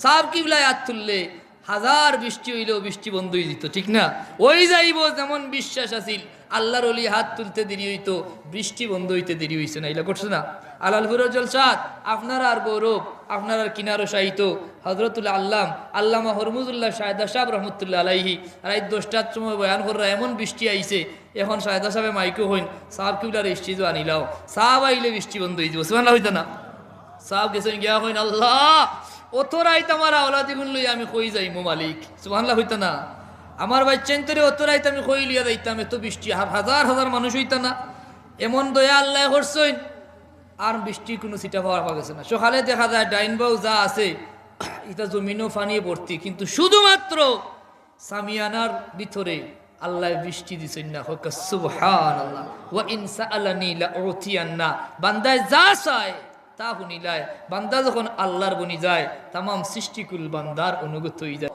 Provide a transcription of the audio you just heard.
সাহাব কিবলায় হাত তুললে হাজার বৃষ্টি হইলেও বৃষ্টি বন্ধ হয়ে যেত, ঠিক না? ওই যাইব যেমন বিশ্বাস আছিল আল্লাহর ওলি হাত তুলতে দেরি হইতো, বৃষ্টি বন্ধ হইতে দেরি হইছে না। এগুলা করছে না আলালপুরের জলসাত। আপনারা আর গৌরব, আপনার আর কিনারো সাহিত্য হজরতুল্লাহ আল্লামা হরমুজুল্লাহ শাহেদা সাহেব রহমতুল্লাহ আলাইহি রাত 10টার সময় বয়ান করা এমন বৃষ্টি আইছে, এখন শাহেদা সাহেব মাইকো হইন সাহাব কিবলার স্টেজও আনিলাও, সাহাব আইলে বৃষ্টি বন্ধ হয়ে যাব। সুবহানাল্লাহ হইতা না? সাহাব গেছেন গিয়া হইন আল্লাহ অতরাইত আমার আওলাদি গুণ লই আমি কই যাইমু মালিক। সুবহানাল্লাহ হইতা না? আমার বাচ্চান তোরে অতরাইত আমি কই লিয়া যাইতাম, এত বৃষ্টি হাজার হাজার মানুষ হইতা না? এমন দয়া আল্লাহ করছেন আর বৃষ্টির কোনো ছিটা পাওয়া গেছে না। সকালে দেখা যায় ডাইন বাউ যা আছে এটা জমিনও ফানিয়ে ভর্তি, কিন্তু শুধুমাত্র সামিয়ানার ভিতরে আল্লাহ বৃষ্টি দিছেন না। হোক সুবহানাল্লাহ। ওয়া ইন সাআলানি লা উতিয়ান্না, বান্দায় যা চায় তা হুনিলায়। বান্দা যখন আল্লাহর বনি যায় তামাম সৃষ্টিকুল বান্দার অনুগত হয়ে যায়।